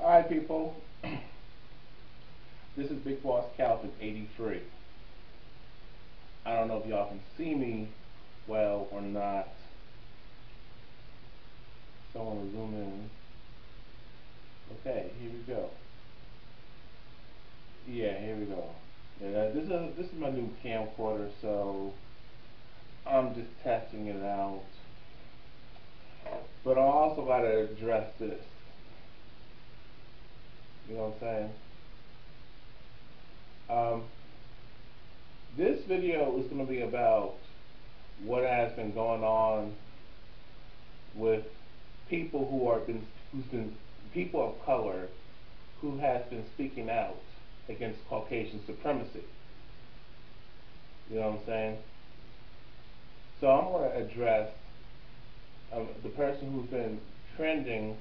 Alright, people, this is Big Boss Calvin 83. I don't know if y'all can see me well or not. So I want to zoom in. Okay, here we go. Yeah, here we go. Yeah, this is my new camcorder, so I'm just testing it out. But I also got to address this. You know what I'm saying? This video is going to be about what has been going on with people people of color who has been speaking out against Caucasian supremacy. You know what I'm saying? So I'm going to address the person who's been trending.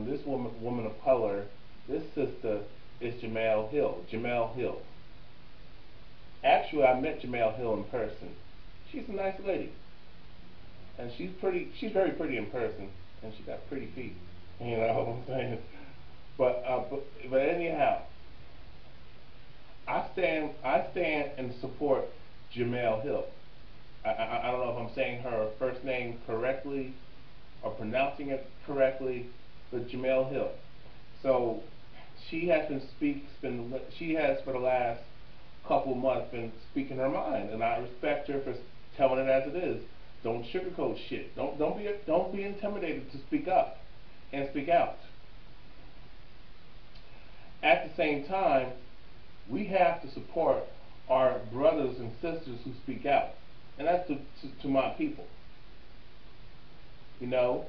This woman of color. This sister is Jemele Hill. Jemele Hill. Actually, I met Jemele Hill in person. She's a nice lady, and she's pretty. She's very pretty in person, and she got pretty feet. You know what I'm saying? But anyhow, I stand and support Jemele Hill. I don't know if I'm saying her first name correctly or pronouncing it correctly, but Jemele Hill. So she has she has for the last couple of months been speaking her mind, and I respect her for telling it as it is. Don't sugarcoat shit. Don't be intimidated to speak up and speak out. At the same time, we have to support our brothers and sisters who speak out, and that's to my people. You know,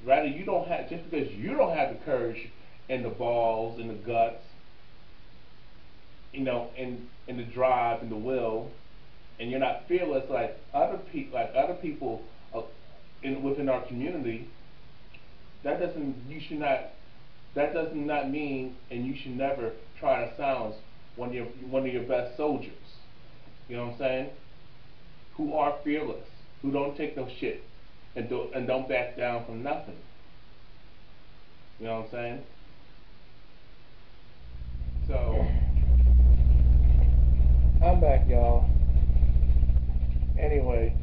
rather you don't have, just because you don't have the courage and the balls and the guts, you know, and the drive and the will, and you're not fearless like other people within our community. That does not mean, and you should never try to silence one of your best soldiers. You know what I'm saying? Who are fearless, who don't take no shit, and don't back down from nothing. You know what I'm saying? So I'm back, y'all. Anyway,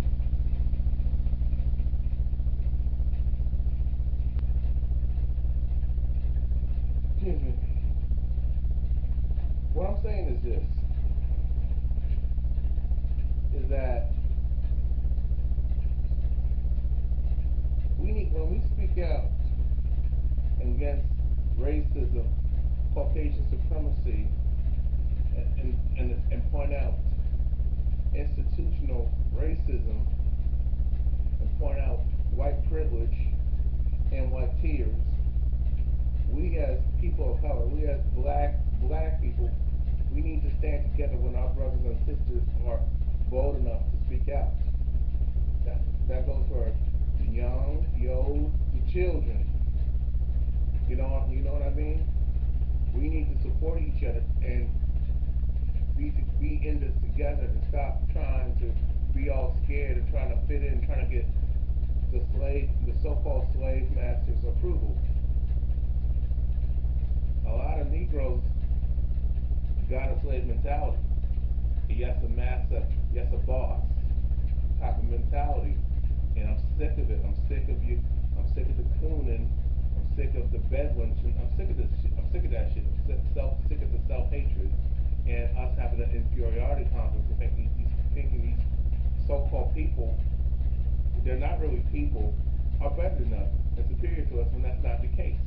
what I'm saying is this, is that when we speak out against racism, Caucasian supremacy, and point out institutional racism, and point out white privilege and white tears, we as people of color, we as black people, we need to stand together when our brothers and sisters are bold enough to speak out. That goes for the young, the old, the children. You know what I mean? We need to support each other and be in this together, to stop trying to be all scared and trying to fit in, trying to get the so-called slave masters' approval. A lot of Negroes got a slave mentality. Yes, a master, yes, a boss type of mentality. And I'm sick of it. I'm sick of you. I'm sick of the cooning. I'm sick of the bedouins. I'm sick of this shit. I'm sick of that shit. I'm sick of the self-hatred and us having an inferiority complex and thinking these so-called people, they're not really people, are better than us and superior to us, when that's not the case.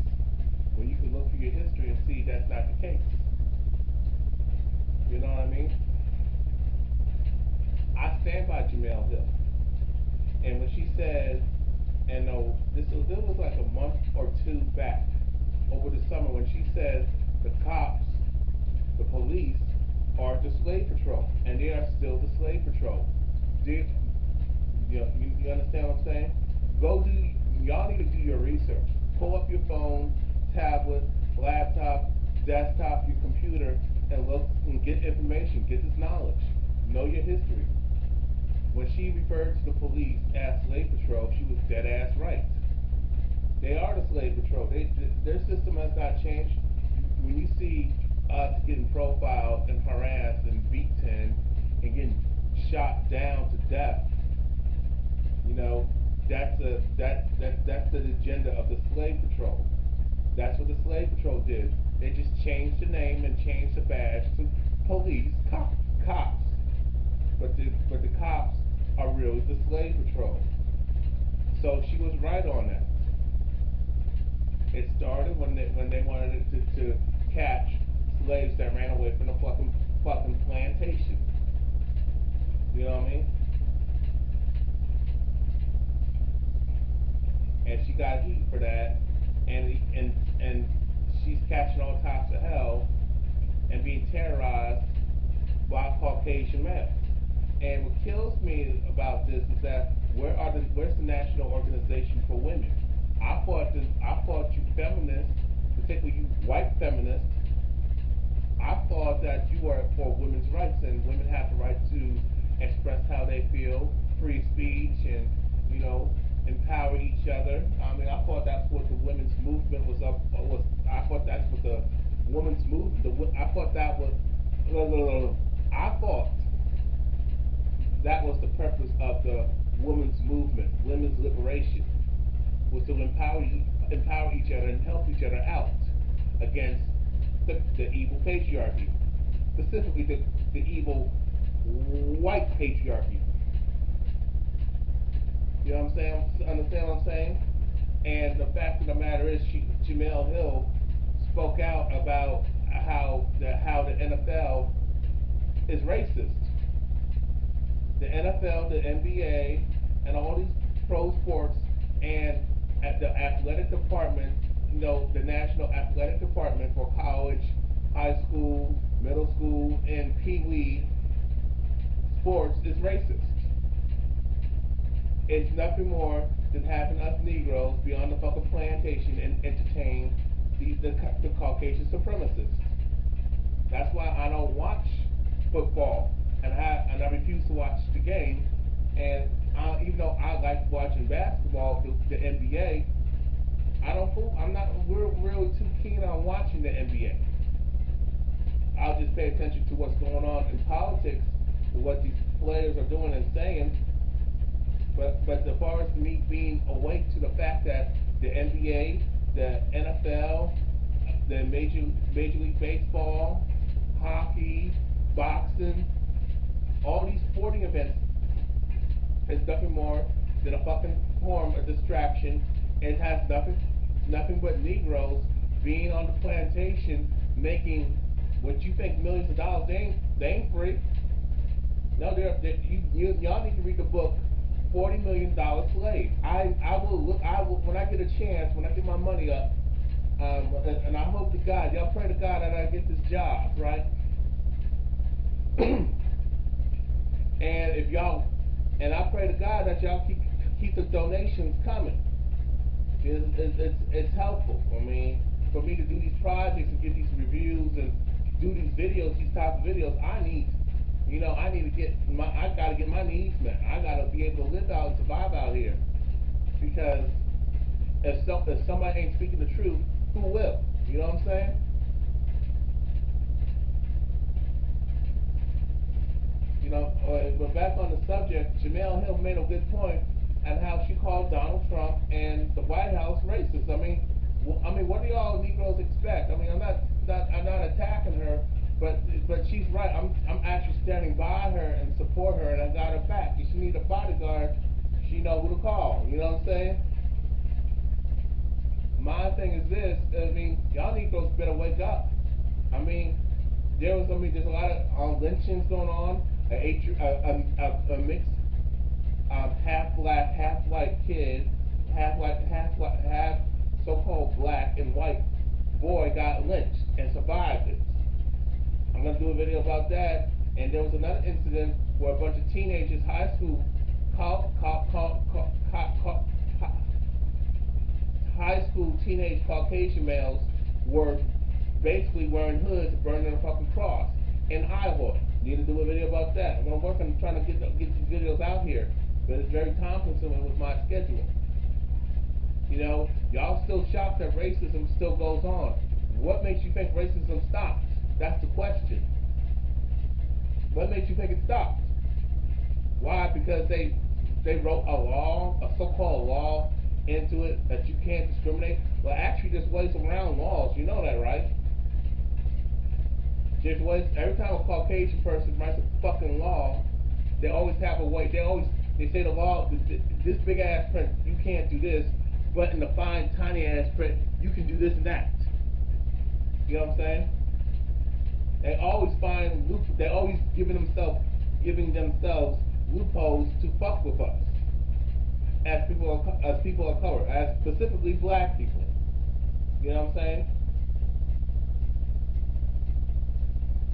When you can look through your history and see that's not the case. You know what I mean? I stand by Jemele Hill. And when she said, and this was like a month or two back, over the summer, when she said the cops, the police, are the slave patrol, and they are still the slave patrol. You understand what I'm saying? Y'all need to do your research. Pull up your phone, tablet, laptop, desktop, your computer, and look and get information, get this knowledge, know your history. When she referred to the police as slave patrol, she was dead ass right. They are the slave patrol. Their system has not changed. When you see us getting profiled and harassed and beaten and getting shot down to death, you know, that's the agenda of the slave patrol. That's what the slave patrol did. They just changed the name and changed the badge to police, cops. But the cops are really the slave patrol. So she was right on that. It started when they wanted to catch slaves that ran away from the fucking plantation. You know what I mean? And she got heat for that, and she's catching all types of hell and being terrorized by Caucasian males. And what kills me about this is that where's the National Organization for Women? I thought you feminists, particularly you white feminists, I thought that you were for women's rights and women have the right to express how they feel, free speech, and empower each other. I mean, I thought that's what the women's movement was up. I thought that's what the women's movement. I thought that was. I thought that was the purpose of the women's movement, women's liberation, was to empower each other and help each other out against the evil patriarchy, specifically the evil white patriarchy. You know what I'm saying? Understand what I'm saying? And the fact of the matter is, Jemele Hill spoke out about how the NFL is racist. The NFL, the NBA, and all these pro sports, and at the athletic department, the National Athletic Department for college, high school, middle school, and pee-wee sports is racist. It's nothing more than having us Negroes be on the fucking plantation and entertain the Caucasian supremacists. That's why I don't watch football, and I refuse to watch the game. And even though I like watching basketball, the NBA, I'm not really too keen on watching the NBA. I'll just pay attention to what's going on in politics, to what these players are doing and saying. But as far as me being awake to the fact that the NBA, the NFL, the Major League Baseball, hockey, boxing, all these sporting events is nothing more than a fucking form of distraction. It has nothing but Negroes being on the plantation making what you think millions of dollars. They ain't free. No, y'all need to read the book $40 Million Slave. I will when I get a chance, when I get my money up, and I hope to God, y'all pray to God that I get this job, right? And I pray to God that y'all keep the donations coming. It's helpful. I mean, for me to do these projects and get these reviews and do these videos, these type of videos, I gotta get my needs met. I gotta be able to live out and survive out here. Because if somebody ain't speaking the truth, who will? You know what I'm saying? But back on the subject, Jemele Hill made a good point on how she called Donald Trump and the White House racist. I mean, what do y'all Negroes expect? I mean, I'm not attacking her, but she's right. I'm actually standing by her and support her, and I got her back. If she need a bodyguard, she know who to call. You know what I'm saying? My thing is this. I mean, y'all Negroes better wake up. I mean, there's a lot of lynchings going on. A mixed half black, half white kid, half so-called black and white boy got lynched and survived it. I'm gonna do a video about that. And there was another incident where a bunch of teenagers, high school teenage Caucasian males were basically wearing hoods, burning a fucking cross in Iowa. Need to do a video about that. I'm gonna work on trying to get these videos out here, but it's very time consuming with my schedule. You know, y'all still shocked that racism still goes on. What makes you think racism stops? That's the question. What makes you think it stops? Why? Because they wrote a law, a so-called law, into it that you can't discriminate. Well, actually, there's ways around laws. You know that, right? There's ways. Every time a Caucasian person writes a fucking law, they always have a way. They say the law, this big ass print, you can't do this, but in the fine tiny ass print, you can do this and that. You know what I'm saying? They always find loop. They always giving themselves loopholes to fuck with us as people of color, as specifically black people. You know what I'm saying?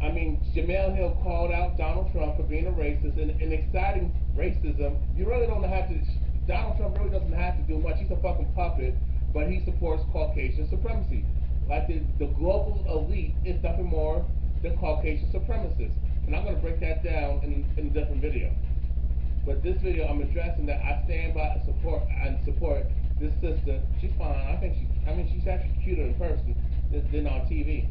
I mean, Jemele Hill called out Donald Trump for being a racist and exciting racism. You really don't have to. Donald Trump really doesn't have to do much. He's a fucking puppet, but he supports Caucasian supremacy. Like the global elite is nothing more than Caucasian supremacists. And I'm going to break that down in a different video. But this video, I'm addressing that I stand by and support this sister. She's fine. She's actually cuter in person than on TV.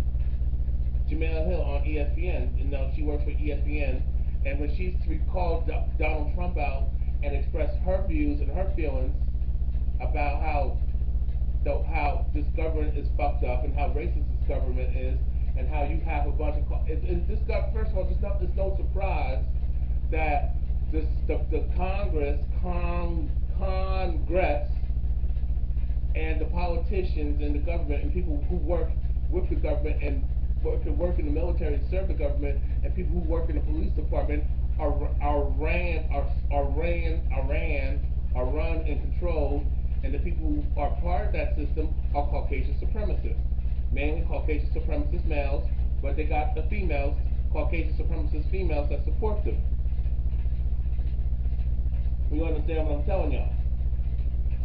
Jemele Hill on ESPN. You know, she works for ESPN. And when she called Donald Trump out and expressed her views and her feelings about how this government is fucked up and how racist this government is, and how you have a bunch of first of all, it's no surprise that the Congress and the politicians and the government and people who work with the government and work in the military and serve the government and people who work in the police department are run and controlled, and the people who are part of that system are Caucasian supremacists. Mainly Caucasian supremacist males, but they got the females, Caucasian supremacist females that support them. You understand what I'm telling y'all?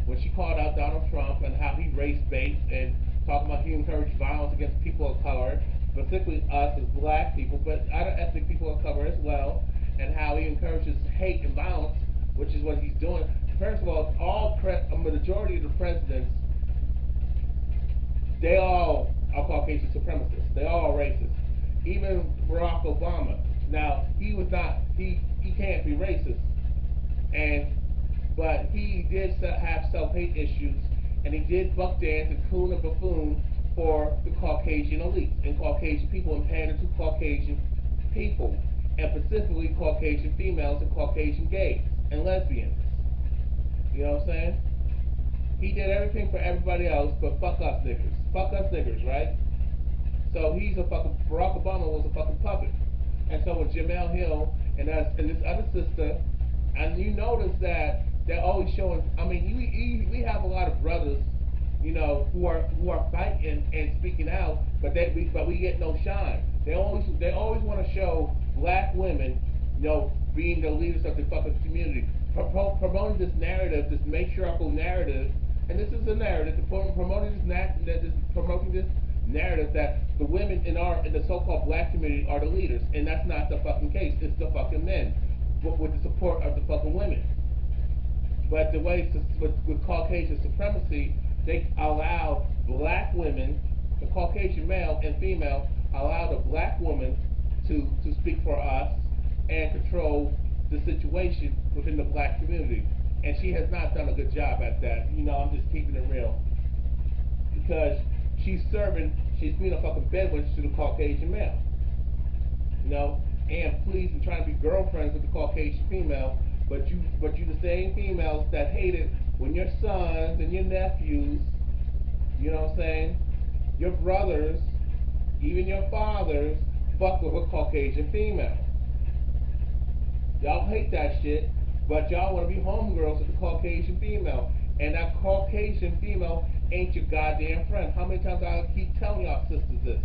When she called out Donald Trump and how he race-based and talking about he encouraged violence against people of color, specifically us as black people, but other ethnic people of color as well, and how he encourages hate and violence, which is what he's doing. First of all, a majority of the presidents, they all are Caucasian supremacists. They all are racist. Even Barack Obama. Now, he can't be racist, but he did have self-hate issues, and he did buck dance and coon and buffoon for the Caucasian elite and Caucasian people and pander to Caucasian people, and specifically Caucasian females and Caucasian gays and lesbians. You know what I'm saying? He did everything for everybody else, but fuck us niggas. Fuck us niggers, right? So Barack Obama was a fucking puppet. And so with Jemele Hill and this other sister, and you notice that they're always showing, I mean, we have a lot of brothers, you know, who are fighting and speaking out, but we get no shine. They always want to show black women, you know, being the leaders of the fucking community, promoting this narrative, this matriarchal narrative, and this is a narrative, promoting this narrative that the women in the so-called black community are the leaders, and that's not the fucking case. It's the fucking men, with the support of the fucking women. But the way with Caucasian supremacy, they allow black women, the Caucasian male and female, allow the black woman to speak for us and control the situation within the black community. And she has not done a good job at that. You know, I'm just keeping it real. Because she's being a fucking bedwitch to the Caucasian male. You know, and pleasing, trying to be girlfriends with the Caucasian female, but you the same females that hated when your sons and your nephews, you know what I'm saying, your brothers, even your fathers, fuck with a Caucasian female. Y'all hate that shit, but y'all want to be homegirls with the Caucasian female. And that Caucasian female ain't your goddamn friend. How many times I gotta keep telling y'all sisters this?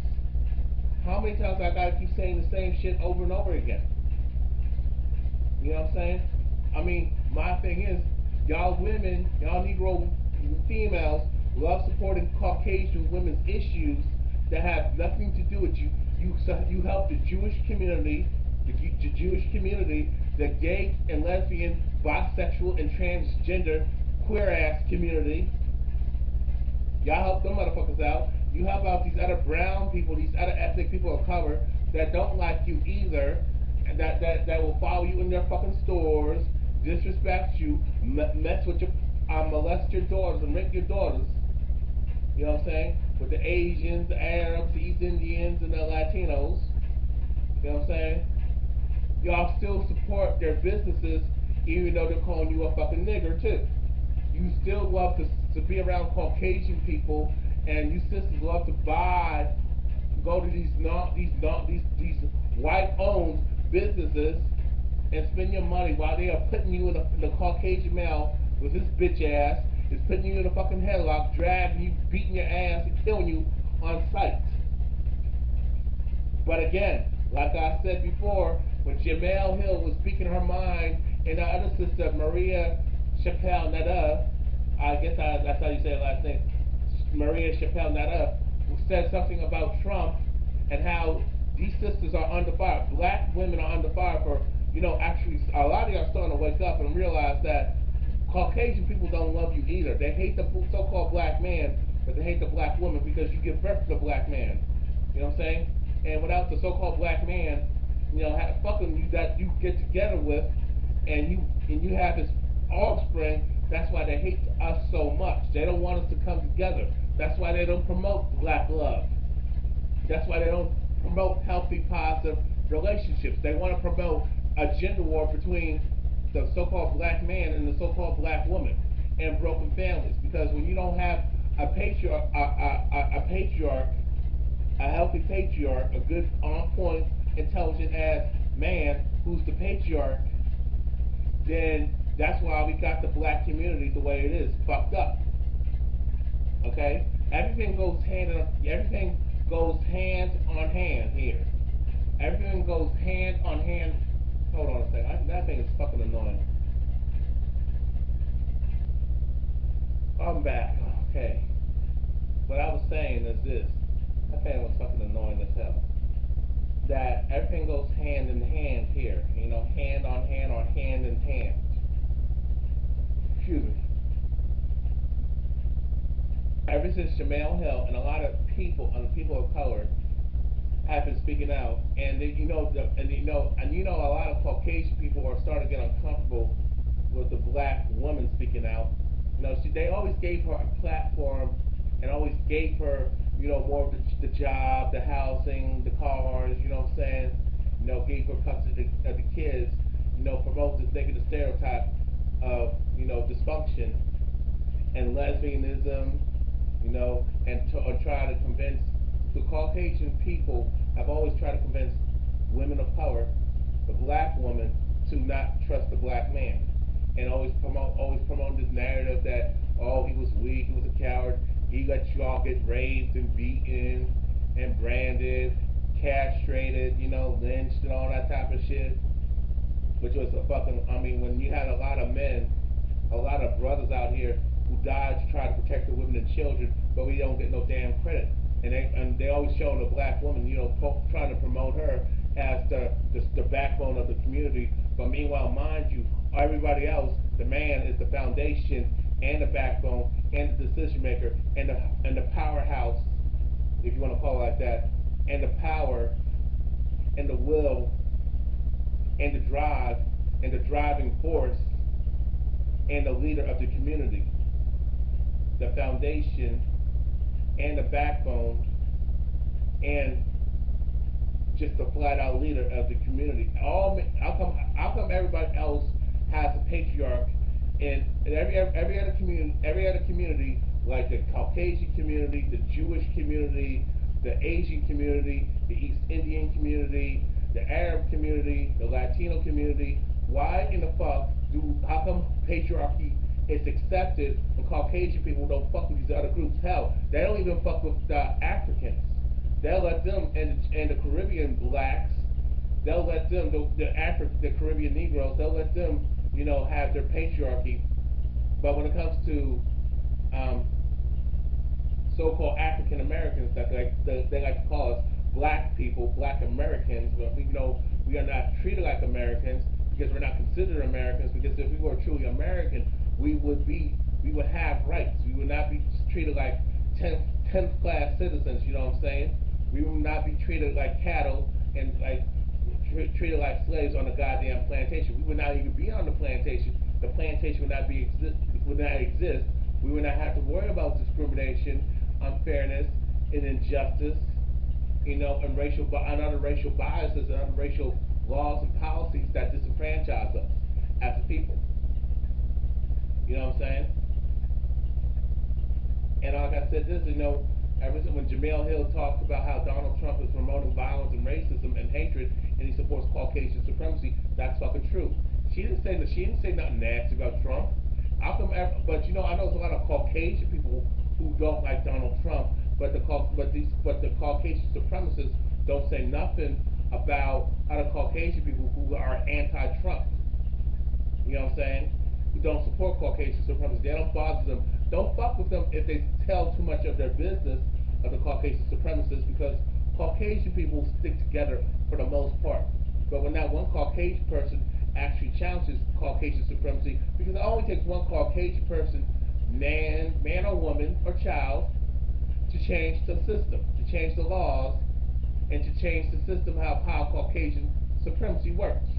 How many times I gotta keep saying the same shit over and over again? You know what I'm saying? I mean, my thing is, y'all women, y'all Negro females love supporting Caucasian women's issues that have nothing to do with you. You help the Jewish community, the gay and lesbian, bisexual and transgender, queer ass community, Y'all help them motherfuckers out. You help out these other brown people, these other ethnic people of color that don't like you either, and that will follow you in their fucking stores, disrespect you, mess with your, molest your daughters and rape your daughters. You know what I'm saying? With the Asians, the Arabs, the East Indians, and the Latinos. You know what I'm saying? Y'all still support their businesses even though they're calling you a fucking nigger too. You still love to be around Caucasian people, and you sisters love to go to these white owned businesses and spend your money while they are putting you in the Caucasian male with his bitch ass, is putting you in a fucking headlock, dragging you, beating your ass, and killing you on sight. But again, like I said before, when Jemele Hill was speaking her mind, and the other sister, Maria Chappelle Nada, I guess that's how you say her last name, Maria Chappelle Nada, who said something about Trump and how these sisters are under fire. Black women are under fire for, actually, a lot of y'all starting to wake up and realize that Caucasian people don't love you either. They hate the so-called black man, but they hate the black woman because you give birth to the black man. You know what I'm saying? And without the so-called black man, fucking you that you get together with, and you have his offspring. That's why they hate us so much. They don't want us to come together. That's why they don't promote black love. That's why they don't promote healthy, positive relationships. They want to promote a gender war between the so-called black man and the so-called black woman, and broken families. Because when you don't have a patriarch, a healthy patriarch, a good, on-point, intelligent ass man who's the patriarch, then that's why we got the black community the way it is, fucked up. Okay, everything goes hand on hand here. Everything goes hand on hand. Hold on a second. That thing is fucking annoying. I'm back. Okay. What I was saying is this. That thing was fucking annoying as hell. That everything goes hand in hand here. Hand on hand or hand in hand. Excuse me. Ever since Jemele Hill and a lot of people, people of color, have been speaking out, and a lot of Caucasian people are starting to get uncomfortable with the black woman speaking out. They always gave her a platform, and always gave her, more of the job, the housing, the cars. You know what I'm saying? Gave her custody of the kids. Promote this negative stereotype of dysfunction and lesbianism. And try to convince the Caucasian people have always tried to convince women of color, the black woman, to not trust the black man, and always promote this narrative that, oh, he was weak, he was a coward, he let you all get raped and beaten and branded, castrated, lynched and all that type of shit, which was a fucking, when you had a lot of men, a lot of brothers out here who died to try to protect the women and children, but we don't get no damn credit. And they always show the black woman, trying to promote her as the backbone of the community. But meanwhile, mind you, everybody else, the man is the foundation and the backbone and the decision maker and the powerhouse, if you want to call it like that, and the power and the will and the drive and the driving force and the leader of the community, the foundation and the backbone and just the flat out leader of the community. How come everybody else has a patriarch in every other community, like the Caucasian community, the Jewish community, the Asian community, the East Indian community, the Arab community, the Latino community? Why in the fuck how come patriarchy is accepted when Caucasian people don't fuck with these other groups? Hell, they don't even fuck with the Africans. They'll let them, and the Caribbean blacks, they'll let them, the Caribbean Negroes, they'll let them, have their patriarchy. But when it comes to so-called African Americans, that they like to call us black people, black Americans, but we are not treated like Americans because we're not considered Americans. Because if we were truly American, we would have rights. We would not be treated like tenth class citizens. You know what I'm saying? We will not be treated like cattle and like treated like slaves on the goddamn plantation. We would not even be on the plantation. The plantation would not exist. We would not have to worry about discrimination, unfairness, and injustice, you know, and other racial biases and other racial laws and policies that disenfranchise us as a people. You know what I'm saying? And like I said, this, you know, ever since when Jemele Hill talks about how Donald Trump is promoting violence and racism and hatred, and he supports Caucasian supremacy, that's fucking true. She didn't say nothing nasty about Trump. But you know, I know there's a lot of Caucasian people who don't like Donald Trump, but the Caucasian supremacists don't say nothing about other Caucasian people who are anti-Trump. You know what I'm saying? Who don't support Caucasian supremacists. They don't bother them. Don't fuck with them if they tell too much of their business of the Caucasian supremacists, because Caucasian people stick together for the most part. But when that one Caucasian person actually challenges Caucasian supremacy, because it only takes one Caucasian person, man or woman or child, to change the system, to change the laws, and to change the system how Caucasian supremacy works.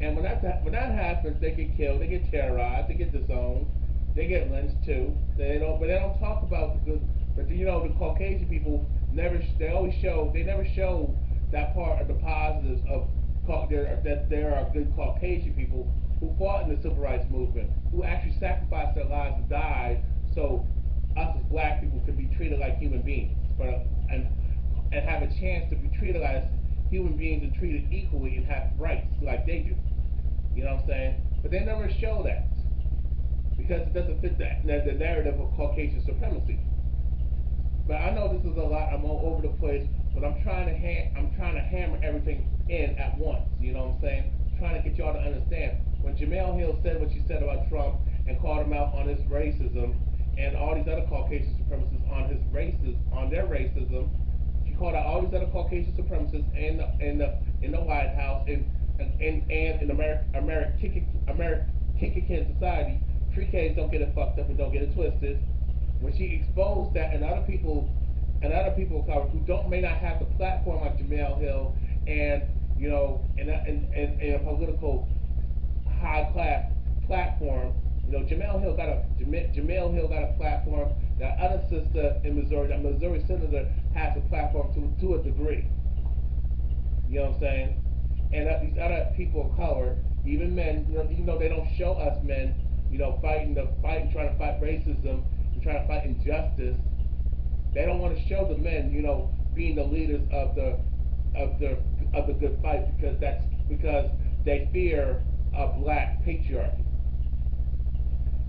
And when that happens, they get killed, they get terrorized, they get disowned, they get lynched too. But they don't talk about the good. But you know, the Caucasian people never show that part of the positives of that there are good Caucasian people who fought in the civil rights movement, who actually sacrificed their lives and died so us as black people can be treated like human beings, and have a chance to be treated as human beings and treated equally and have rights like they do. You know what I'm saying? But they never show that because it doesn't fit the narrative of Caucasian supremacy. But I know this is a lot. I'm all over the place, but I'm trying to hammer everything in at once. You know what I'm saying? I'm trying to get y'all to understand. When Jemele Hill said what she said about Trump and called him out on his racism, and all these other Caucasian supremacists on their racism, she called out all these other Caucasian supremacists in the White House and in American society. Free K's don't get it fucked up and don't get it twisted. When she exposed that, and other people who may not have the platform like Jemele Hill, and you know, in a political high class platform, you know, Jemele Hill got a platform that other sister in Missouri, that Missouri senator, has a platform to a degree. You know what I'm saying? And these other people of color, even men, you know, even though they don't show us men, you know, trying to fight racism and trying to fight injustice, they don't want to show the men, you know, being the leaders of the good fight, because they fear a black patriarchy.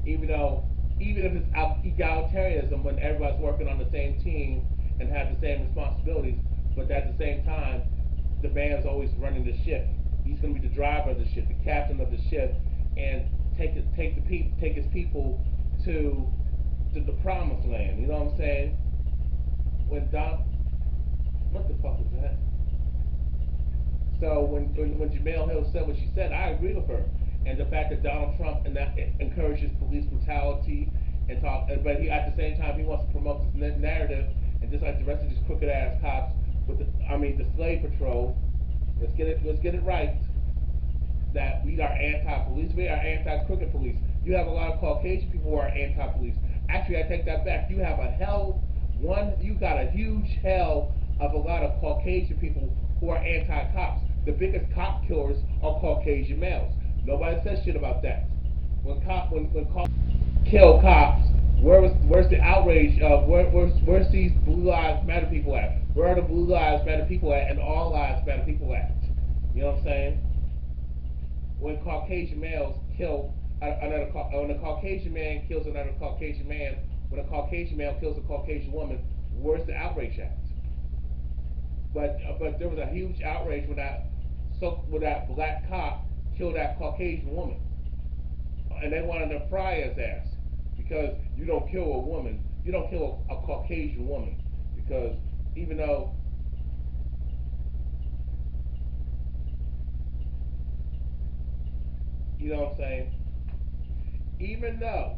Even if it's egalitarianism, when everybody's working on the same team and have the same responsibilities, but at the same time, the man's always running the ship. He's going to be the driver of the ship, the captain of the ship, and take his people to the promised land. You know what I'm saying? What the fuck is that? So when Jemele Hill said what she said, I agree with her. And the fact that Donald Trump encourages police brutality but he at the same time he wants to promote this narrative, and just like the rest of these crooked ass cops with the slave patrol, let's get it right. That we are anti-police, we are anti-crooked police. You have a lot of Caucasian people who are anti-police. Actually, I take that back. You got a huge hell of a lot of Caucasian people who are anti-cops. The biggest cop killers are Caucasian males. Nobody says shit about that. When cops kill cops, where's the outrage of where's these Blue Lives Matter people at? Where are the Blue Lives Matter people at and All Lives Matter people at? You know what I'm saying? When Caucasian males kill when a Caucasian man kills another Caucasian man, when a Caucasian male kills a Caucasian woman, where's the outrage at? But there was a huge outrage when that black cop killed that Caucasian woman, and they wanted to fry his ass because you don't kill a woman, you don't kill a Caucasian woman, because even though you know what I'm saying, even though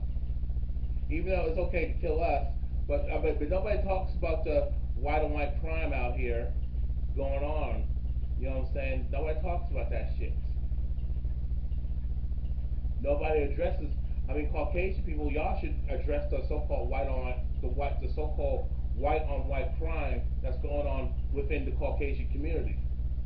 it's okay to kill us, But nobody talks about the white on white crime out here going on. You know what I'm saying? Nobody talks about that shit. Nobody addresses. I mean, Caucasian people, y'all should address the so-called the so-called white on white crime that's going on within the Caucasian community,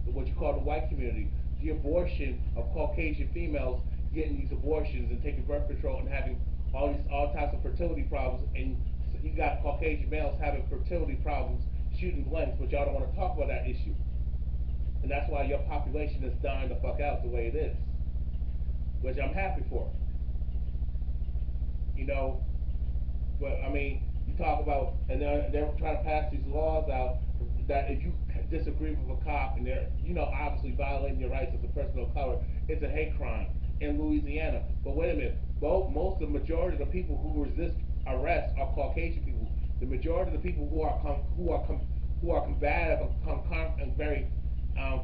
what you call the white community. The abortion of Caucasian females getting these abortions and taking birth control and having all types of fertility problems, and you got Caucasian males having fertility problems, shooting blanks, but y'all don't want to talk about that issue, and that's why your population is dying the fuck out the way it is, which I'm happy for. You know, but I mean, you talk about, and they're trying to pass these laws out that if you disagree with a cop and they're, obviously violating your rights as a person of color, it's a hate crime in Louisiana. But wait a minute, most of the majority of the people who resist arrest are Caucasian people. The majority of the people who are combative and very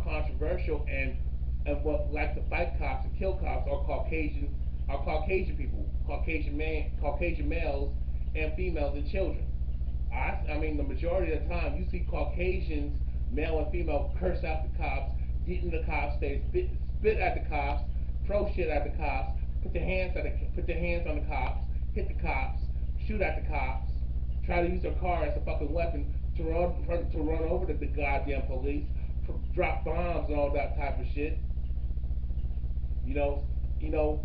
controversial and what like to fight cops and kill cops are Caucasian people, Caucasian males and females and children. I mean, the majority of the time you see Caucasians, male and female, curse out the cops, get in the cops, they spit at the cops, throw shit at the cops, put their hands on the cops, hit the cops, shoot at the cops, try to use their car as a fucking weapon to run over the goddamn police, drop bombs and all that type of shit. You know, you know,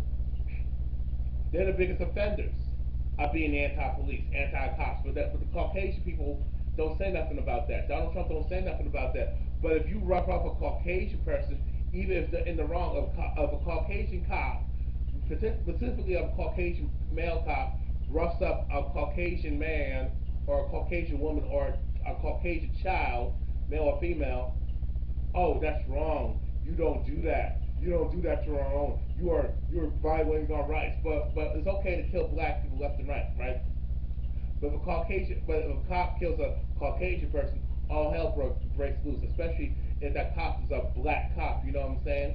they're the biggest offenders of being anti-police, anti-cops. But the Caucasian people don't say nothing about that. Donald Trump don't say nothing about that. But if you rough up a Caucasian person, even if they're in the wrong of a Caucasian cop, specifically of a Caucasian male cop, roughs up a Caucasian man or a Caucasian woman or a Caucasian child, male or female, oh, that's wrong. You don't do that. You don't do that to our own. You're violating our rights. But it's okay to kill black people left and right, right? But if a cop kills a Caucasian person, all hell breaks loose. Especially if that cop is a black cop. You know what I'm saying?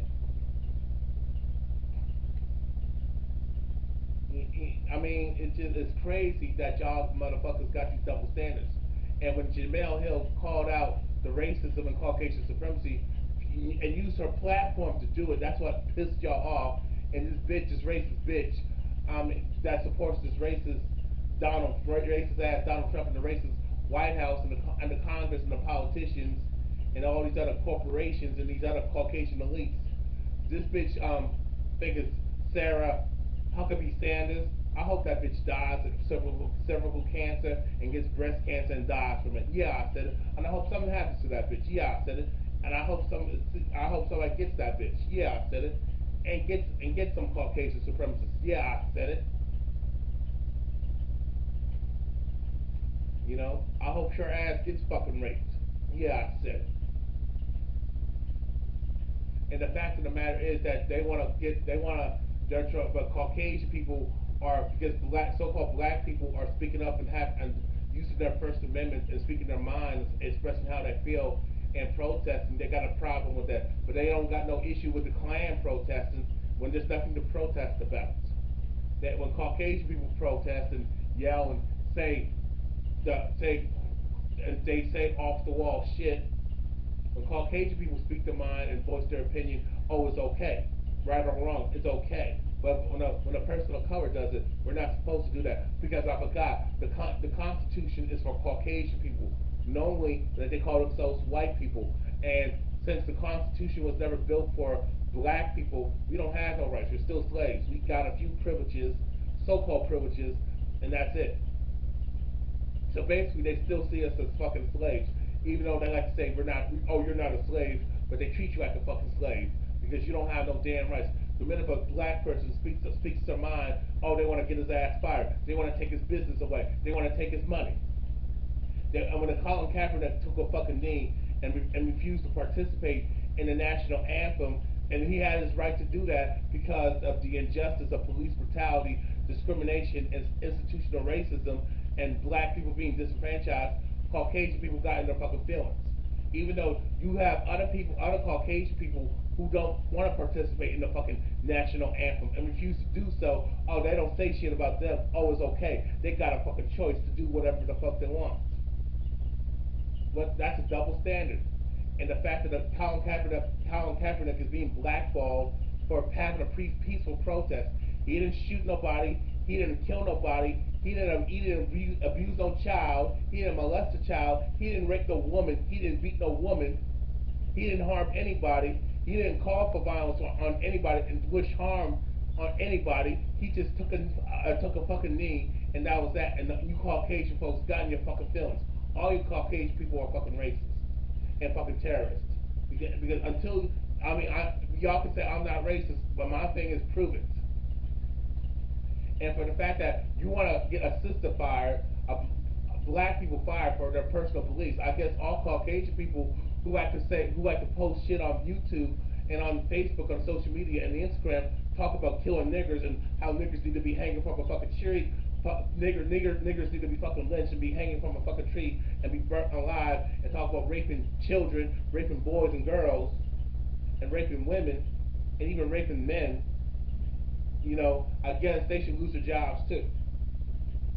I mean, it's crazy that y'all motherfuckers got these double standards. And when Jemele Hill called out the racism and Caucasian supremacy and used her platform to do it, that's what pissed y'all off. And this racist bitch, that supports this racist ass Donald Trump and the racist White House and the Congress and the politicians and all these other corporations and these other Caucasian elites. This bitch, think it's Sarah Huckabee Sanders. I hope that bitch dies of cervical cancer and gets breast cancer and dies from it. Yeah, I said it. And I hope something happens to that bitch. Yeah, I said it. And I hope somebody gets that bitch. Yeah, I said it. And gets some Caucasian supremacists. Yeah, I said it. I hope her ass gets fucking raped. Yeah, I said it. And the fact of the matter is that but Caucasian people are, because so-called black people are speaking up and using their First Amendment and speaking their minds, expressing how they feel and protesting. They got a problem with that, but they don't got no issue with the Klan protesting when there's nothing to protest about. That when Caucasian people protest and yell and say and they say off the wall shit, when Caucasian people speak their mind and voice their opinion, oh, it's okay. Right or wrong, it's okay. But when a person of color does it, we're not supposed to do that. Because I forgot, the Constitution is for Caucasian people, knowing that they call themselves white people. And since the Constitution was never built for black people, we don't have no rights. We're still slaves. We got a few privileges, so-called privileges, and that's it. So basically, they still see us as fucking slaves, even though they like to say we're not. Oh, you're not a slave, but they treat you like a fucking slave because you don't have no damn rights. The minute a black person speaks their mind, oh, they want to get his ass fired. They want to take his business away. They want to take his money. And when Colin Kaepernick took a fucking knee and refused to participate in the national anthem, and he had his right to do that because of the injustice of police brutality, discrimination, and institutional racism, and black people being disenfranchised, Caucasian people got in their fucking feelings. Even though you have other Caucasian people who don't want to participate in the fucking national anthem and refuse to do so. Oh, they don't say shit about them. Oh, it's okay. They got a fucking choice to do whatever the fuck they want. But that's a double standard. And the fact that Colin Kaepernick is being blackballed for having a peaceful protest. He didn't shoot nobody. He didn't kill nobody. He didn't abuse no child. He didn't molest a child. He didn't rape no woman. He didn't beat no woman. He didn't harm anybody. He didn't call for violence on anybody and wish harm on anybody. He just took a fucking knee, and that was that. And you Caucasian folks got in your fucking feelings. All you Caucasian people are fucking racist and fucking terrorists. Because until y'all can say I'm not racist, but my thing is prove it. And for the fact that you want to get a sister fired, black people fired for their personal beliefs, I guess all Caucasian people who like to post shit on YouTube and on Facebook, on social media and the Instagram, talk about killing niggers and how niggers need to be hanging from a fucking tree. Niggers need to be fucking lynched and be hanging from a fucking tree and be burnt alive, and talk about raping children, raping boys and girls, and raping women, and even raping men. I guess they should lose their jobs too.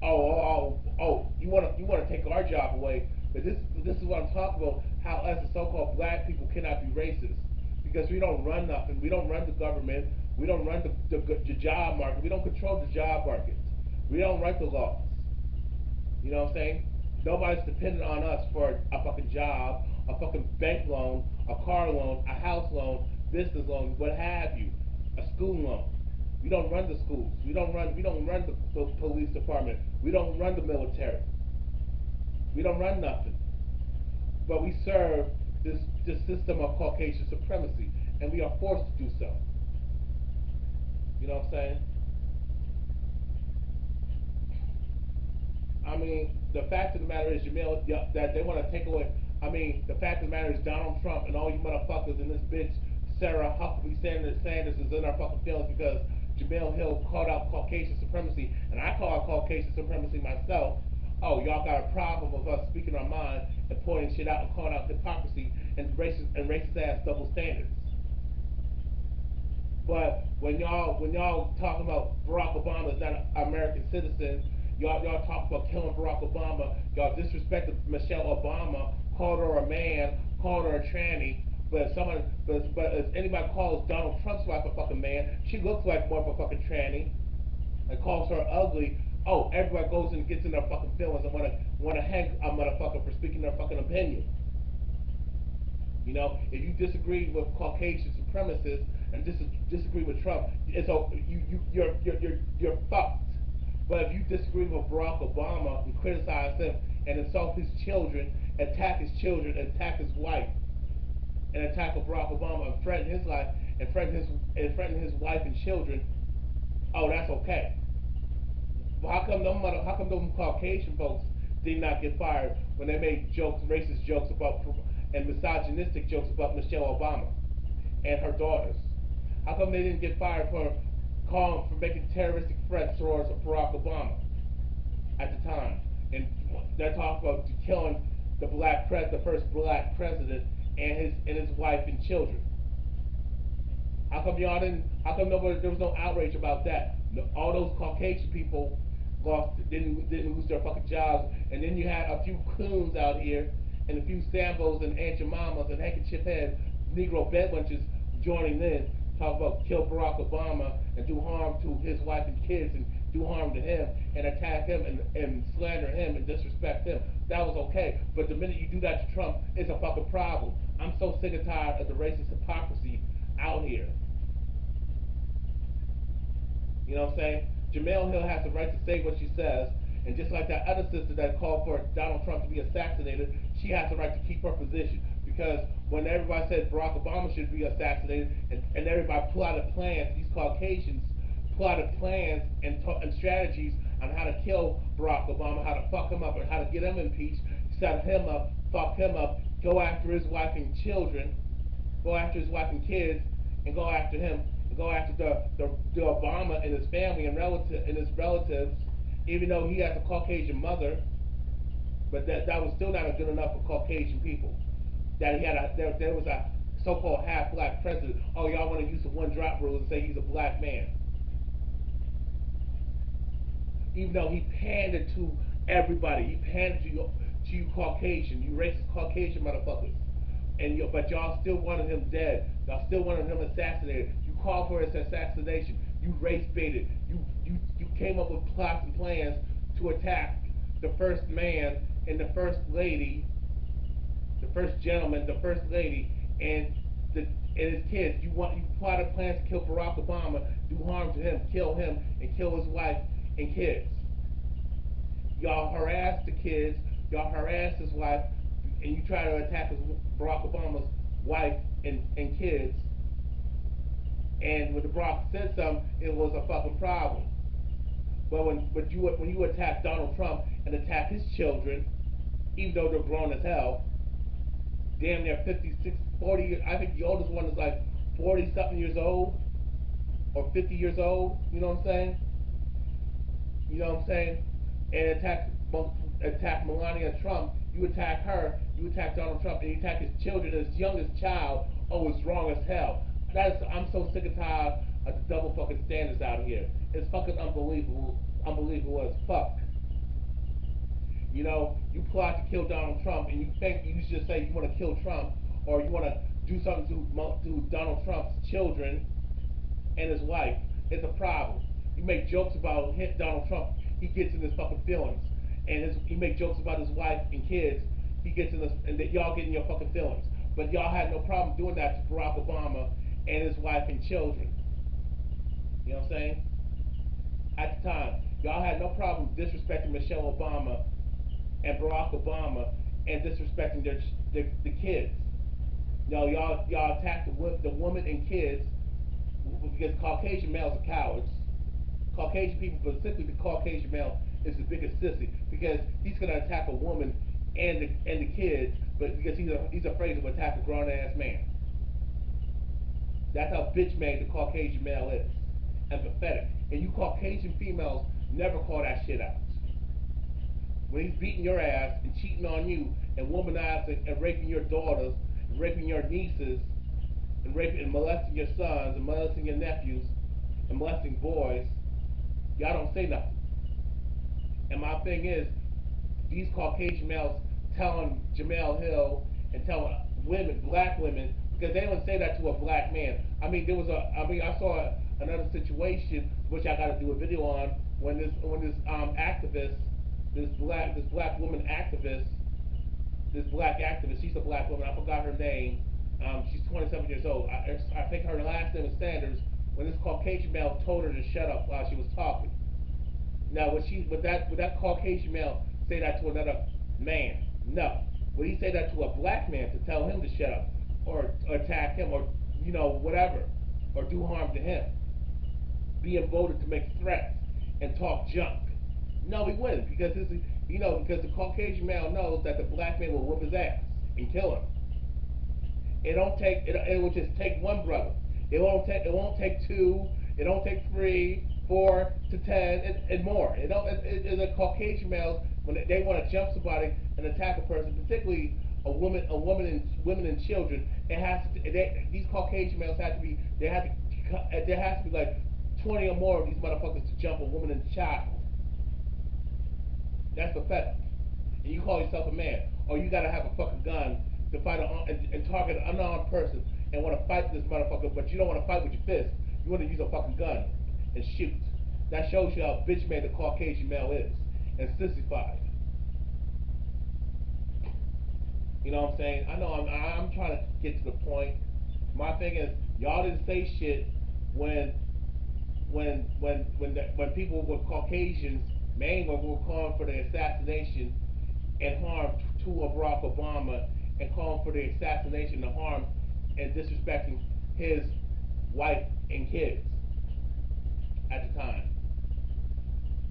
You want to take our job away, but this is what I'm talking about. How us, the so-called black people, cannot be racist because we don't run nothing. We don't run the government. We don't run the job market. We don't control the job market. We don't write the laws. You know what I'm saying? Nobody's dependent on us for a fucking job, a fucking bank loan, a car loan, a house loan, business loan, what have you, a school loan. We don't run the schools. We don't run the police department. We don't run the military. We don't run nothing. But we serve this system of Caucasian supremacy, and we are forced to do so. You know what I'm saying? The fact of the matter is, Jemele, that they want to take away. The fact of the matter is, Donald Trump and all you motherfuckers and this bitch Sarah Huckabee Sanders is in our fucking feelings because Jemele Hill called out Caucasian supremacy, and I call it Caucasian supremacy myself. Oh, y'all got a problem with us speaking our mind and pointing shit out and calling out hypocrisy and racist ass double standards. But when y'all talking about Barack Obama is not an American citizen, y'all talk about killing Barack Obama. Y'all disrespected Michelle Obama, called her a man, called her a tranny. But if anybody calls Donald Trump's wife a fucking man, she looks like more of a fucking tranny, and calls her ugly. Oh, everybody goes and gets in their fucking feelings and wanna hang a motherfucker for speaking their fucking opinion. If you disagree with Caucasian supremacists and disagree with Trump, you're fucked. But if you disagree with Barack Obama and criticize him and insult his children, attack his children, attack his wife, and attack Barack Obama and threaten his life and threaten his wife and children, oh, that's okay. But how come those Caucasian folks did not get fired when they made racist jokes about and misogynistic jokes about Michelle Obama and her daughters? How come they didn't get fired for making terroristic threats towards Barack Obama at the time? And they're talking about killing the first black president and his wife and children. How come y'all didn't? How come there was no outrage about that? All those Caucasian people didn't lose their fucking jobs, and then you had a few coons out here, and a few Sambos and Aunt Jemimas and handkerchief head Negro bedwenches joining in, talk about kill Barack Obama and do harm to his wife and kids and do harm to him and attack him and slander him and disrespect him. That was okay. But the minute you do that to Trump, it's a fucking problem. I'm so sick and tired of the racist hypocrisy out here. You know what I'm saying? Jemele Hill has the right to say what she says, and just like that other sister that called for Donald Trump to be assassinated, she has the right to keep her position. Because when everybody said Barack Obama should be assassinated, and everybody plotted plans, these Caucasians plotted plans and strategies on how to kill Barack Obama, how to fuck him up, and how to get him impeached, set him up, fuck him up, go after his wife and children, go after his wife and kids, and go after him, and go after the Obama and his family and his relatives, even though he has a Caucasian mother. But that was still not good enough for Caucasian people. That there was a so-called half-black president. Oh, y'all want to use the one-drop rule and say he's a black man, even though he pandered to everybody. He pandered to you Caucasian, you racist Caucasian motherfuckers. But y'all still wanted him dead. Y'all still wanted him assassinated. You called for his assassination. You race baited. You came up with plots and plans to attack the first man and the first lady, the first gentleman, the first lady, and the and his kids. You plotted plans to kill Barack Obama, do harm to him, and kill his wife and kids. Y'all harassed the kids. Y'all harassed his wife, and you try to attack Barack Obama's wife and kids. And when the Barack said something, it was a fucking problem. But when you attack Donald Trump and attack his children, even though they're grown as hell, damn near 56, 40. I think the oldest one is like 40 something years old or 50 years old. You know what I'm saying? You know what I'm saying? And attack Melania Trump. You attack her. You attack Donald Trump, and you attack his children. His youngest child. Oh, it's wrong as hell. I'm so sick and tired of the double fucking standards out here. It's fucking unbelievable as fuck. You know, you plot to kill Donald Trump, and you think you just say you want to kill Trump, or you want to do something to Donald Trump's children and his wife. It's a problem. You make jokes about Donald Trump, he gets in his fucking feelings, and you make jokes about his wife and kids, he gets in this, and that y'all get in your fucking feelings. But y'all had no problem doing that to Barack Obama and his wife and children. You know what I'm saying? At the time, y'all had no problem disrespecting Michelle Obama and Barack Obama and disrespecting the kids. You know, y'all attacked the woman and kids because Caucasian males are cowards. Caucasian people, specifically the Caucasian male, is the biggest sissy because he's gonna attack a woman and the kids, but because he's afraid to attack a grown ass man. That's how bitch made the Caucasian male is, and pathetic. And you Caucasian females never call that shit out. When he's beating your ass and cheating on you and womanizing and raping your daughters, and raping your nieces, and raping and molesting your sons and molesting your nephews and molesting boys, y'all don't say nothing. And my thing is, these Caucasian males telling Jemele Hill and telling women, black women, because they don't say that to a black man. I mean, I saw another situation which I got to do a video on when this activist, this black woman activist, this black activist, she's a black woman. I forgot her name. She's 27 years old. I think her last name is Sanders. When this Caucasian male told her to shut up while she was talking. Now, would that Caucasian male say that to another man? No. Would he say that to a black man to tell him to shut up, or attack him, or whatever, or do harm to him? Being voted to make threats and talk junk. No, he wouldn't, because because the Caucasian male knows that the black man will whoop his ass and kill him. It will just take one brother. It won't take two. It don't take 3, 4 to 10 and more. It's a Caucasian males when they want to jump somebody and attack a person, particularly a woman women and children. These Caucasian males there has to be like 20 or more of these motherfuckers to jump a woman and child. That's pathetic. And you call yourself a man, or you gotta have a fucking gun to fight and target an unarmed person and want to fight this motherfucker, but you don't want to fight with your fist. You want to use a fucking gun and shoot. That shows you how bitch made the Caucasian male is and sissified. You know what I'm saying? I know I'm trying to get to the point. My thing is, y'all didn't say shit when people with Caucasians, mainly were calling for the assassination and harm to Barack Obama, and calling for the assassination, the harm, and disrespecting his wife and kids at the time.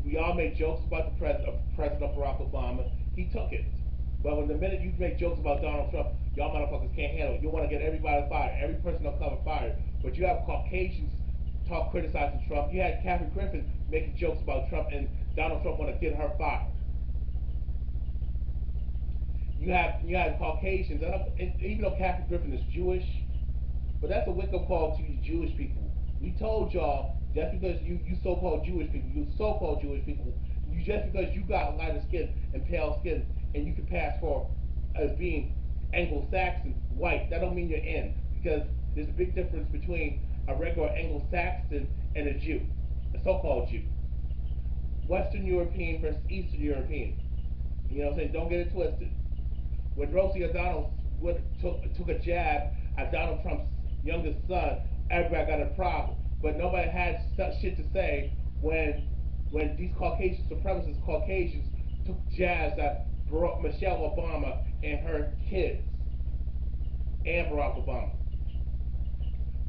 We all made jokes about the President Barack Obama. He took it. But when the minute you make jokes about Donald Trump, y'all motherfuckers can't handle it. You want to get everybody fired, every person on cover fired. But you have Caucasians criticizing Trump. You had Kathy Griffin making jokes about Trump, and Donald Trump want to get her fired. You have Caucasians, and even though Kathy Griffin is Jewish, But that's a wake up call to you Jewish people. We told y'all just because you so-called Jewish people, you so-called Jewish people, you just because you got lighter skin and pale skin and you can pass for as being Anglo-Saxon white, that don't mean you're in, because there's a big difference between a regular Anglo-Saxon and a Jew, a so-called Jew. Western European versus Eastern European. You know what I'm saying? Don't get it twisted. When Rosie O'Donnell took a jab at Donald Trump's youngest son, everybody got a problem. But nobody had shit to say when these Caucasian supremacist Caucasians took jabs at Michelle Obama and her kids and Barack Obama.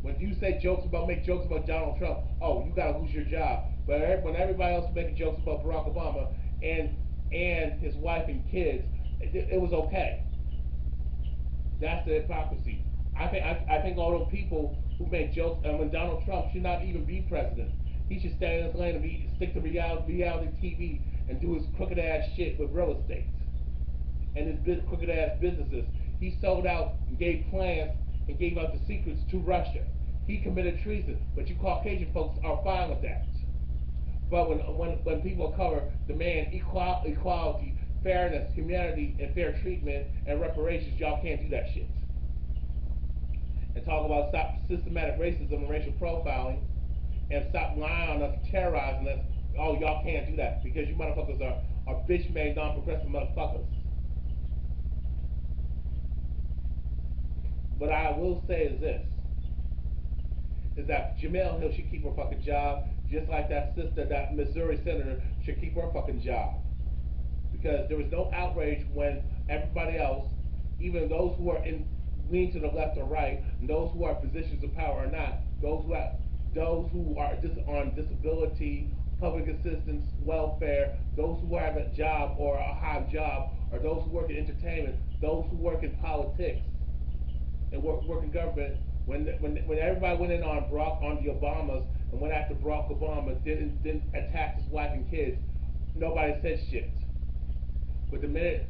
When you say make jokes about Donald Trump, oh, you gotta lose your job. But when everybody else was making jokes about Barack Obama and his wife and kids, it was okay. That's the hypocrisy. I think all those people who make jokes and when Donald Trump should not even be president. He should stay in his lane and stick to reality TV and do his crooked ass shit with real estate and his crooked ass businesses. He sold out and gave plans and gave out the secrets to Russia. He committed treason, but you Caucasian folks are fine with that. But when people of color demand equality, fairness, humanity, and fair treatment and reparations, y'all can't do that shit. And talk about stop systematic racism and racial profiling and stop lying on us, terrorizing us. Oh, y'all can't do that because you motherfuckers are bitch-made, non-progressive motherfuckers. What I will say is this: is that Jemele Hill should keep her fucking job, just like that sister, that Missouri senator should keep her fucking job. Because there was no outrage when everybody else, even those who are in lean to the left or right, and those who are in positions of power or not, those who are on disability, public assistance, welfare, those who have a job or a high job, or those who work in entertainment, those who work in politics and work in government. When everybody went in on the Obamas and went after Barack Obama, didn't attack his wife and kids, nobody said shit. But the minute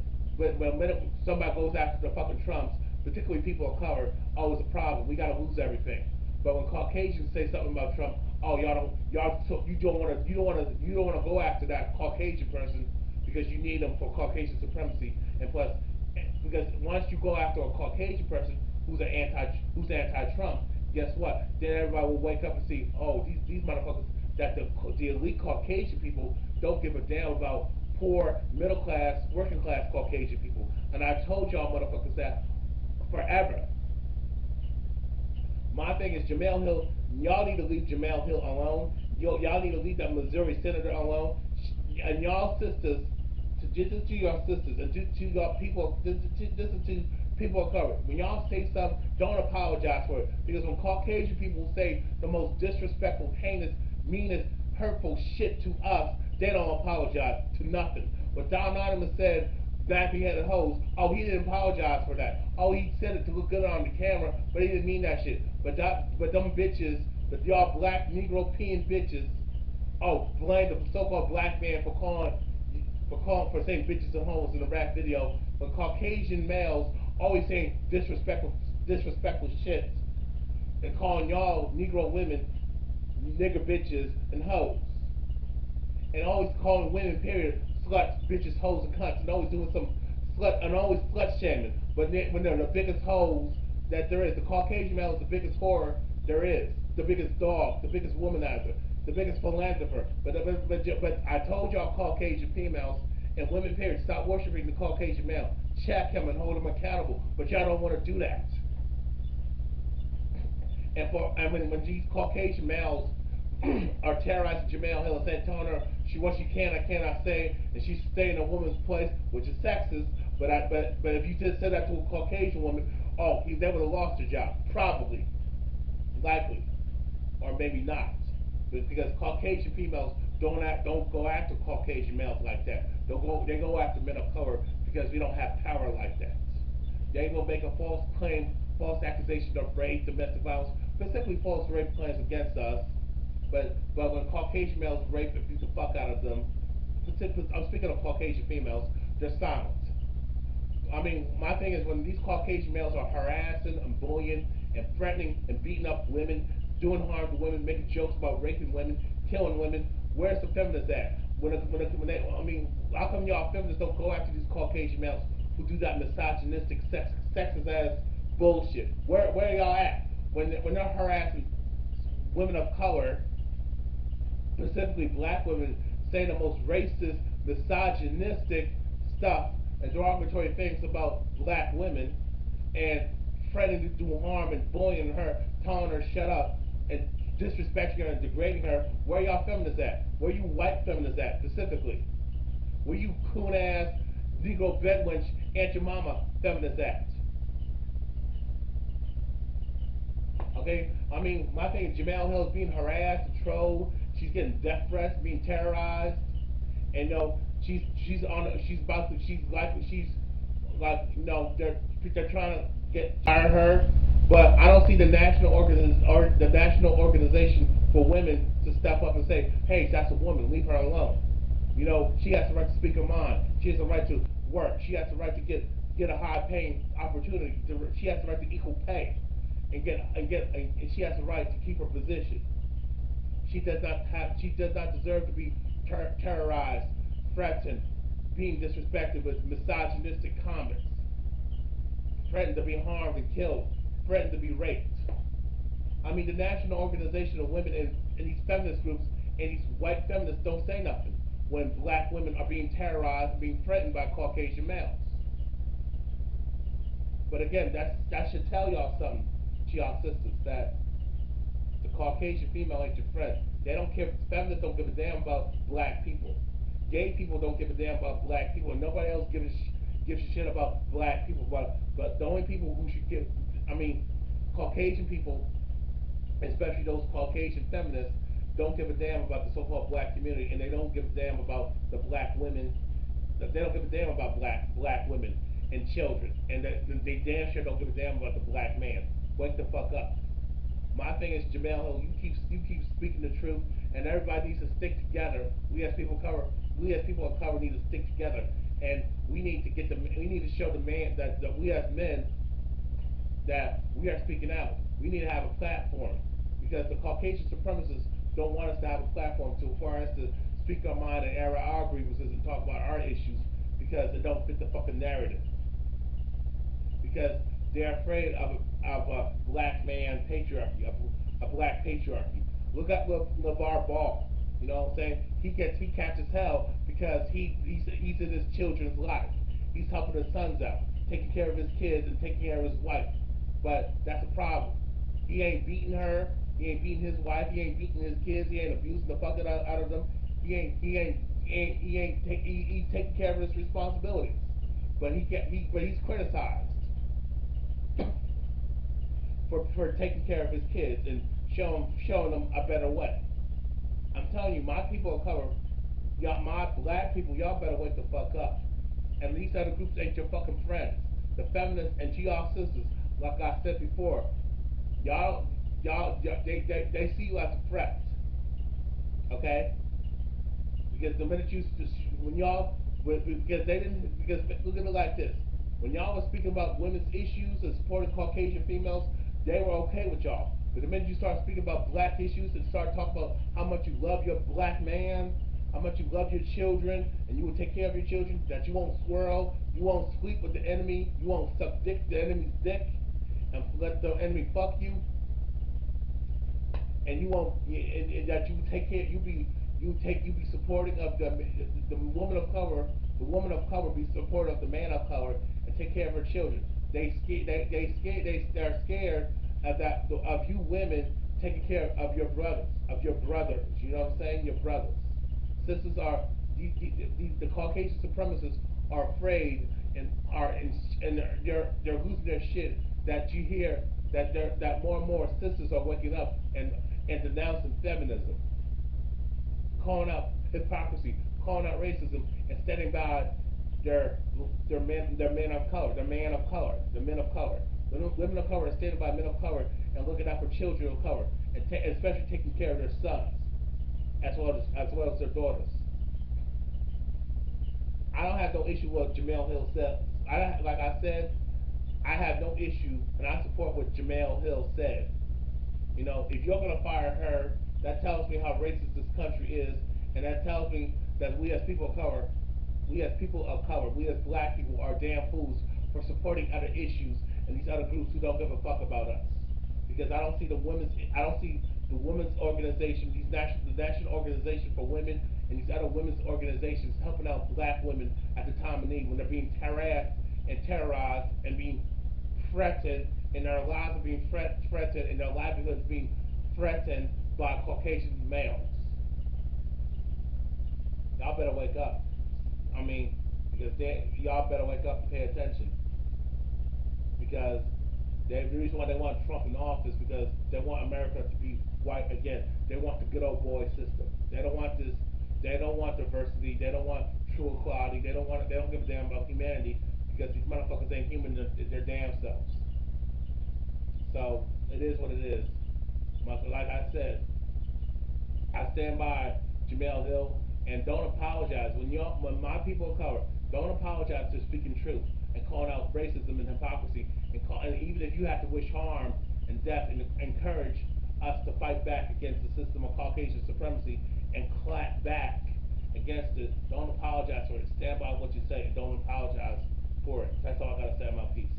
somebody goes after the fucking Trumps, particularly people of color, oh, it's a problem. We gotta lose everything. But when Caucasians say something about Trump, oh, you don't want to go after that Caucasian person because you need them for Caucasian supremacy, and plus, because once you go after a Caucasian person who's anti-Trump, guess what? Then everybody will wake up and see, oh, these motherfuckers, that the elite Caucasian people don't give a damn about poor, middle class, working class Caucasian people. And I've told y'all motherfuckers that forever. My thing is Jemele Hill. Y'all need to leave Jemele Hill alone. Y'all need to leave that Missouri senator alone. And y'all sisters, to your sisters and to your people, to people of color. When y'all say something, don't apologize for it. Because when Caucasian people say the most disrespectful, heinous, meanest, hurtful shit to us, they don't apologize to nothing. When Don Imus said nappy-headed hoes, oh, he didn't apologize for that. Oh, he said it to look good on the camera, but he didn't mean that shit. But them bitches, but y'all black Negro peeing bitches, oh, blame the so-called black man for saying bitches and hoes in the rap video. But Caucasian males always saying disrespectful shit and calling y'all Negro women nigger bitches and hoes, and always calling women period sluts, bitches, hoes, and cunts, and always doing some slut shaming. But when they're the biggest hoes that there is, the Caucasian male is the biggest whore there is, the biggest dog, the biggest womanizer, the biggest philanderer. But I told y'all Caucasian females and women period, stop worshiping the Caucasian male. Check him and hold him accountable. But y'all don't want to do that. And when these Caucasian males are terrorizing Jemele Hill and saying, telling her what she can or cannot say, and she's staying in a woman's place, which is sexist. But if you just said that to a Caucasian woman, oh, they would have lost her job, probably, likely, or maybe not, because Caucasian females don't go after Caucasian males like that. They go after men of color because we don't have power like that. They will make a false claim, false accusation of rape, domestic violence, specifically false rape claims against us. But when Caucasian males rape and beat the fuck out of them, I'm speaking of Caucasian females, they're silent. I mean, my thing is when these Caucasian males are harassing and bullying and threatening and beating up women, doing harm to women, making jokes about raping women, killing women, where's the feminists at? When they, I mean, how come y'all feminists don't go after these Caucasian males who do that misogynistic, sexist ass bullshit? Where are y'all at when they're harassing women of color, specifically black women, saying the most racist, misogynistic stuff and derogatory things about black women, and threatening to do harm and bullying her, telling her shut up, and disrespecting her and degrading her? Where y'all feminists at? Where you white feminists at specifically? Where you coon ass, Negro bedwench, Aunt your mama feminists at? Okay, I mean, my thing is Jemele Hill is being harassed, trolled. She's getting death threats, being terrorized, and she's about to she's like they're trying to fire her, but I don't see the national organization for women to step up and say, hey, that's a woman, leave her alone. She has the right to speak her mind. She has the right to work. She has the right to get a high paying opportunity. She has the right to equal pay, and she has the right to keep her position. She does not deserve to be terrorized, threatened, being disrespected with misogynistic comments, threatened to be harmed and killed, threatened to be raped. I mean, the National Organization of Women and these feminist groups and these white feminists don't say nothing when black women are being terrorized and being threatened by Caucasian males. But again, that should tell y'all something, to y'all sisters, that the Caucasian female ain't your friend. They don't care. Feminists don't give a damn about black people. Gay people don't give a damn about black people. And nobody else gives a shit about black people. But the only people who should give, I mean, Caucasian people, especially those Caucasian feminists, don't give a damn about the so-called black community, and they don't give a damn about the black women. They don't give a damn about black women and children, and they damn sure don't give a damn about the black man. Wake the fuck up. My thing is, Jemele Hill, you keep speaking the truth, and everybody needs to stick together. We as people of color need to stick together, and we need to show the man that we as men that we are speaking out. We need to have a platform, because the Caucasian supremacists don't want us to have a platform for us to speak our mind and air our grievances and talk about our issues, because it don't fit the fucking narrative. Because they're afraid of a black man patriarchy, a black patriarchy. Look at LeVar Ball. You know what I'm saying? He catches hell because he's in his children's life. He's helping his sons out, taking care of his kids and taking care of his wife. But that's a problem. He ain't beating her. He ain't beating his wife. He ain't beating his kids. He ain't abusing the fuck out of them. He's taking care of his responsibilities. But he's criticized for taking care of his kids and showing them a better way. I'm telling you, my people of color, my black people, y'all better wake the fuck up. And these other groups ain't your fucking friends. The feminists and y'all sisters, like I said before, they see you as a threat. Okay? Because the minute when y'all, because they didn't, because look at it like this. When y'all was speaking about women's issues and supporting Caucasian females, they were okay with y'all. But the minute you start speaking about black issues and start talking about how much you love your black man, how much you love your children, and you will take care of your children, that you won't swirl, you won't sleep with the enemy, you won't suck the enemy's dick, and let the enemy fuck you, and you won't, and that you take care, you be supporting of the woman of color, be supportive of the man of color, and take care of her children. They're scared of you women taking care of your brothers. You know what I'm saying? Your brothers. Sisters are the Caucasian supremacists are afraid and they're losing their shit, that you hear that more and more sisters are waking up and denouncing feminism, calling out hypocrisy, calling out racism, and standing by their men of color, the men of color. Women of color are standing by men of color and looking out for children of color, and especially taking care of their sons as well as their daughters. I don't have no issue with what Jemele Hill said. like I said, I have no issue, and I support what Jemele Hill said. You know, if you're gonna fire her, that tells me how racist this country is, and that tells me that we as people of color, we as black people are damn fools for supporting other issues and these other groups who don't give a fuck about us. Because I don't see the women's organization, the national organization for women, and these other women's organizations helping out black women at the time of need when they're being harassed and terrorized and being threatened, and their lives are being threatened, and their livelihoods being threatened by Caucasian males. Y'all better wake up. I mean, because y'all better wake up and pay attention. Because the reason why they want Trump in office because they want America to be white again. They want the good old boy system. They don't want this. They don't want diversity. They don't want true equality. They don't want. They don't give a damn about humanity because these motherfuckers ain't human in their damn selves. So it is what it is. Like I said, I stand by Jemele Hill and don't apologize when my people of color don't apologize for speaking truth and calling out racism and hypocrisy and even if you have to wish harm and death and encourage us to fight back against the system of Caucasian supremacy and clap back against it. Don't apologize for it. Stand by what you say and don't apologize for it. That's all I gotta say about my piece.